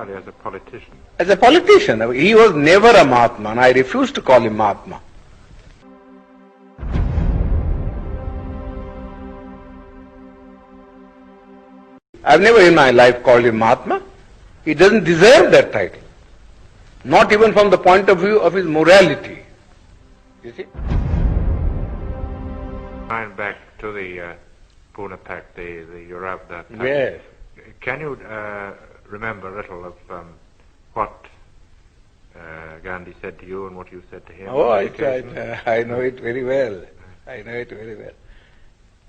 entirely as a politician. As a politician, he was never a Mahatma, and I refuse to call him Mahatma. I've never in my life called him Mahatma. He doesn't deserve that title. Not even from the point of view of his morality. You see? Going back to the Pune Pact, the Eurabda Pact. Yes. Can you remember a little of what Gandhi said to you and what you said to him? Oh, I know it very well. I know it very well.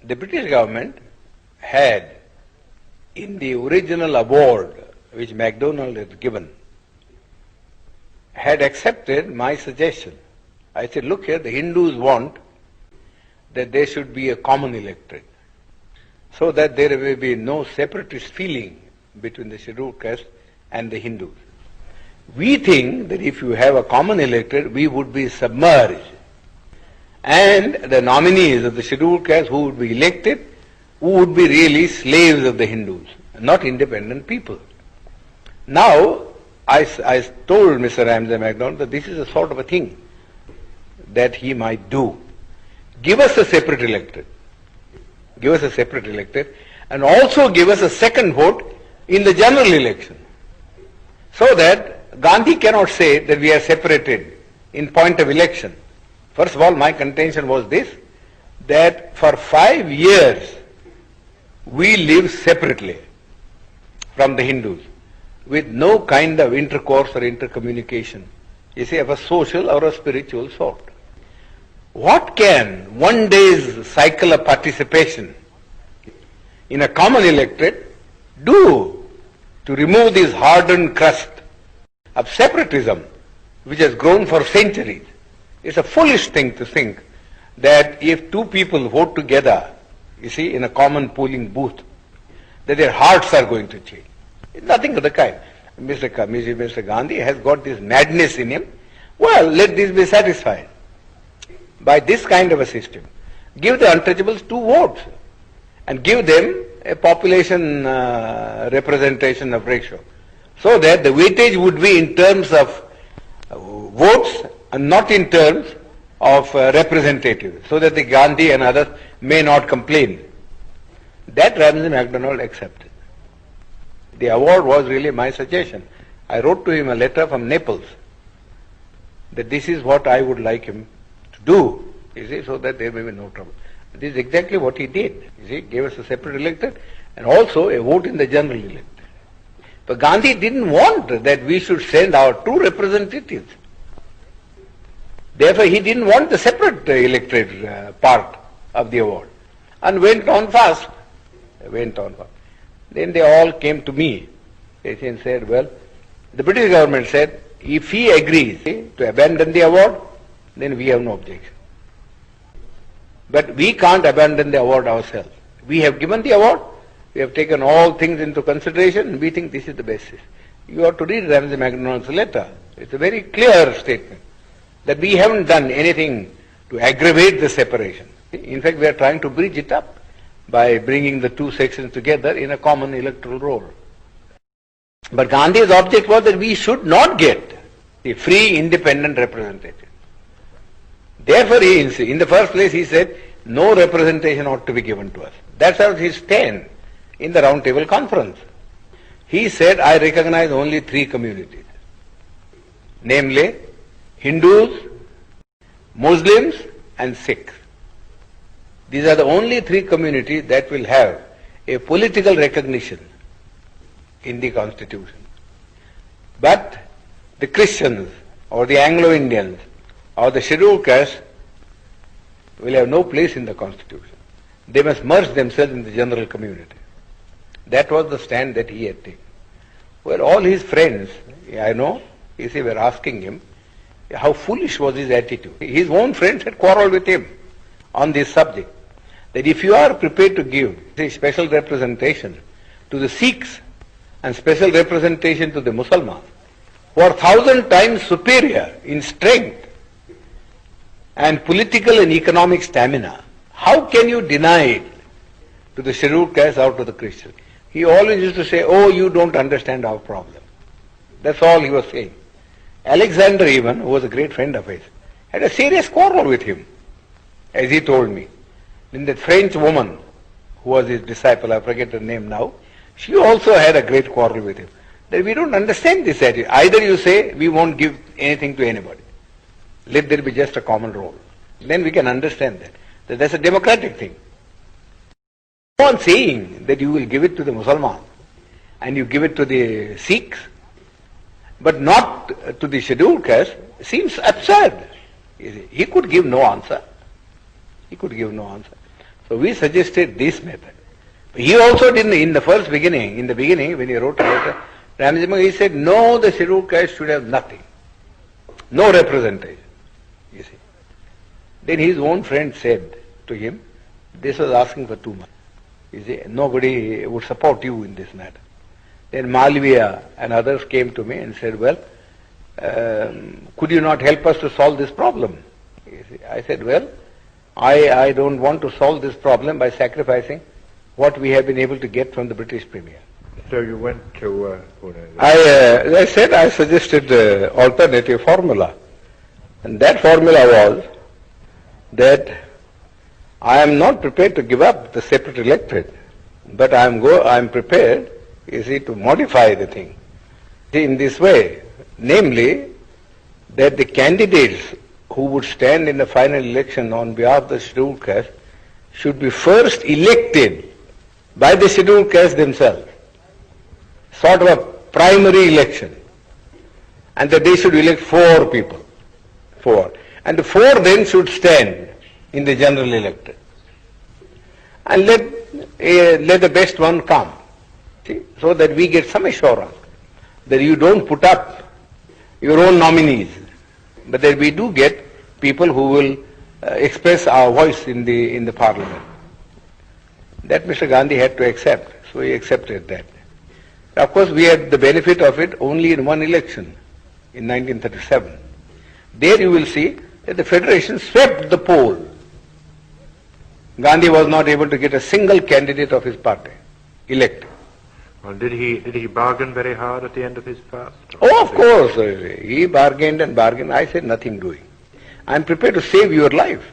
The British government had, in the original award which MacDonald had given, had accepted my suggestion. I said, look here, the Hindus want that there should be a common electorate, so that there may be no separatist feeling between the scheduled caste and the Hindus. We think that if you have a common electorate, we would be submerged, and the nominees of the scheduled caste who would be elected would be really slaves of the Hindus, not independent people. Now, I told Mr. Ramsay MacDonald that this is a sort of a thing that he might do. Give us a separate electorate. Give us a separate electorate, and also give us a second vote in the general election, so that Gandhi cannot say that we are separated in point of election. First of all, my contention was this, that for 5 years we lived separately from the Hindus, with no kind of intercourse or intercommunication, you see, of a social or a spiritual sort. What can one day's cycle of participation in a common electorate do to remove this hardened crust of separatism which has grown for centuries? It's a foolish thing to think that if two people vote together, you see, in a common polling booth, that their hearts are going to change. It's nothing of the kind. Mr. Gandhi has got this madness in him. Well, let this be satisfied by this kind of a system. Give the untouchables 2 votes and give them a population representation of ratio, so that the weightage would be in terms of votes and not in terms of representatives, so that the Gandhi and others may not complain. That Ramsay MacDonald accepted. The award was really my suggestion. I wrote to him a letter from Naples that this is what I would like him to do, you see, so that there may be no trouble. This is exactly what he did. You see, gave us a separate electorate and also a vote in the general electorate. But Gandhi didn't want that we should send our 2 representatives. Therefore, he didn't want the separate electorate part of the award, and went on fast. Then they all came to me. They said, well, the British government said, if he agrees to abandon the award, then we have no objection. But we can't abandon the award ourselves. We have given the award, we have taken all things into consideration, and we think this is the basis. You have to read Ramsay MacDonald's letter. It's a very clear statement that we haven't done anything to aggravate the separation. In fact, we are trying to bridge it up by bringing the 2 sections together in a common electoral roll. But Gandhi's object was that we should not get a free, independent representative. Therefore, in the first place, he said, no representation ought to be given to us. That's how his stand in the Round Table Conference. He said, I recognize only 3 communities, namely Hindus, Muslims, and Sikhs. These are the only 3 communities that will have a political recognition in the Constitution. But the Christians or the Anglo-Indians or the scheduled caste will have no place in the Constitution. They must merge themselves in the general community. That was the stand that he had taken. Well, all his friends, I know, you see, were asking him how foolish was his attitude. His own friends had quarreled with him on this subject, that if you are prepared to give a special representation to the Sikhs and special representation to the Muslims, who are 1,000 times superior in strength and political and economic stamina, how can you deny it to the scheduled caste or to the Christian? He always used to say, oh, you don't understand our problem. That's all he was saying. Alexander even, who was a great friend of his, had a serious quarrel with him, as he told me. Then that French woman, who was his disciple, I forget her name now, she also had a great quarrel with him. That we don't understand this attitude. Either you say, we won't give anything to anybody. Let there be just a common role. Then we can understand that that's a democratic thing. Go on saying that you will give it to the Muslims and you give it to the Sikhs, but not to the scheduled caste, seems absurd. He could give no answer. He could give no answer. So we suggested this method. He also didn't, in the beginning, when he wrote a letter, Ramajima, he said, no, the scheduled caste should have nothing. No representation. You see. Then his own friend said to him, this was asking for too much. You see, nobody would support you in this matter. Then Malviya and others came to me and said, well, could you not help us to solve this problem? You see, I said, well, I don't want to solve this problem by sacrificing what we have been able to get from the British Premier. So you went to Pune? I suggested alternative formula. And that formula was that I am not prepared to give up the separate electorate, but I am prepared, you see, to modify the thing in this way, namely that the candidates who would stand in the final election on behalf of the scheduled caste should be first elected by the scheduled caste themselves, sort of a primary election, and that they should elect 4 people. 4. And the 4 then should stand in the general electorate. And let the best one come. See, so that we get some assurance that you don't put up your own nominees, but that we do get people who will express our voice in the parliament. That Mr. Gandhi had to accept, so he accepted that. Of course, we had the benefit of it only in one election, in 1937. There you will see that the Federation swept the poll. Gandhi was not able to get a single candidate of his party elected. Well, did he bargain very hard at the end of his fast? Oh, of course. He bargained and bargained. I said, nothing doing. I am prepared to save your life,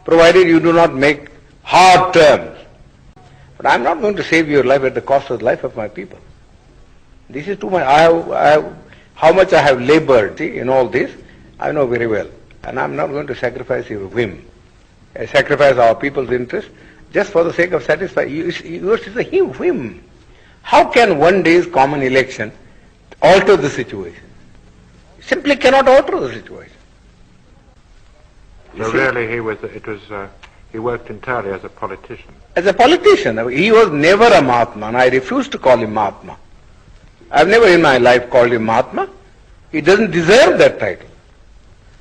provided you do not make hard terms. But I am not going to save your life at the cost of the life of my people. This is too much. How much I have labored in all this, I know very well. And I am not going to sacrifice your whim. I sacrifice our people's interest just for the sake of satisfying. Yours is a whim. How can one day's common election alter the situation? Simply cannot alter the situation. So really he worked entirely as a politician. As a politician. He was never a Mahatma, and I refuse to call him Mahatma. I've never in my life called him Mahatma. He doesn't deserve that title.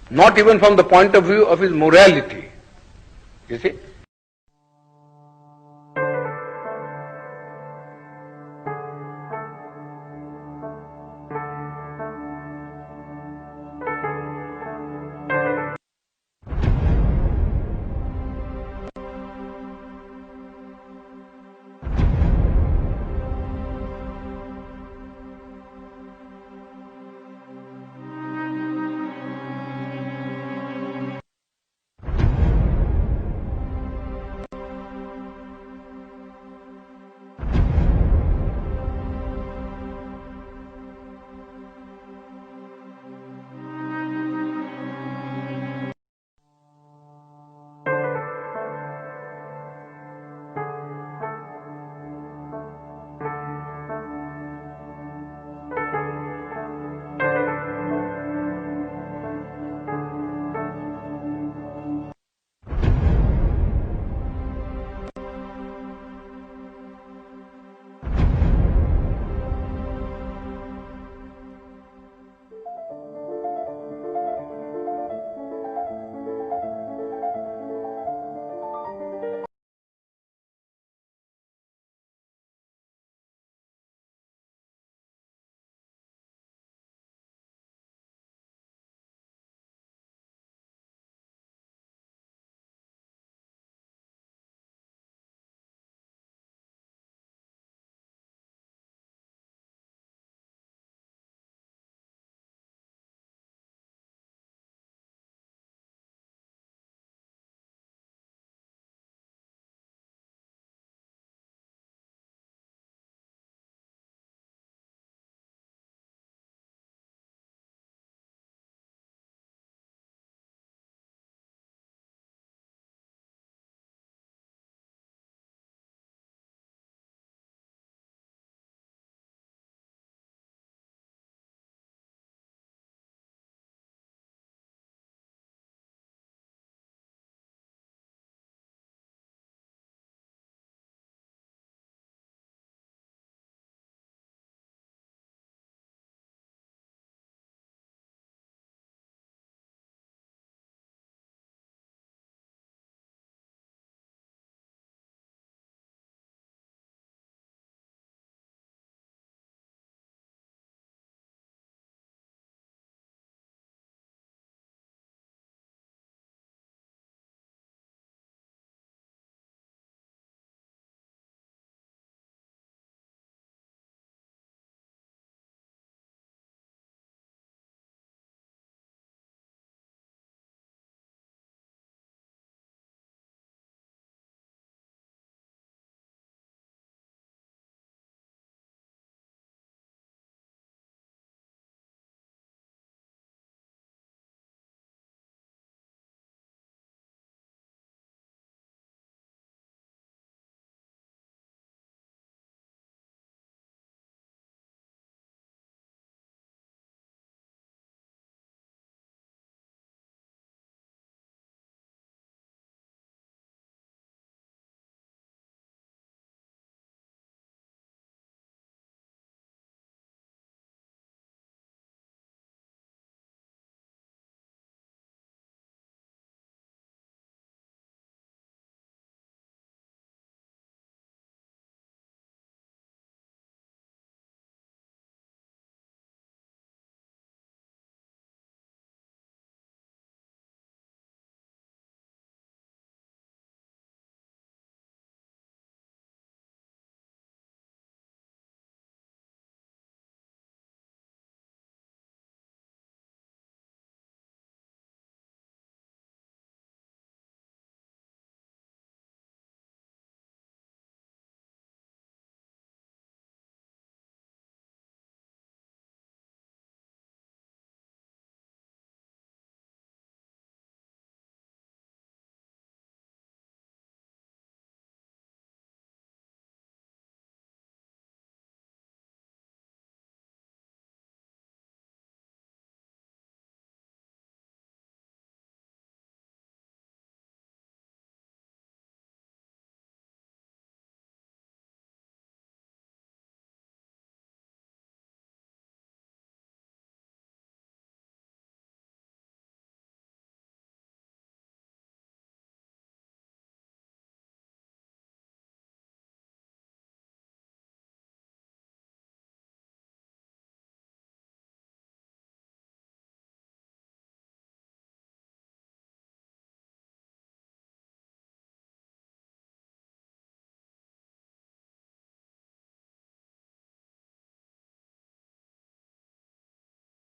Not even from the point of view of his morality. You see?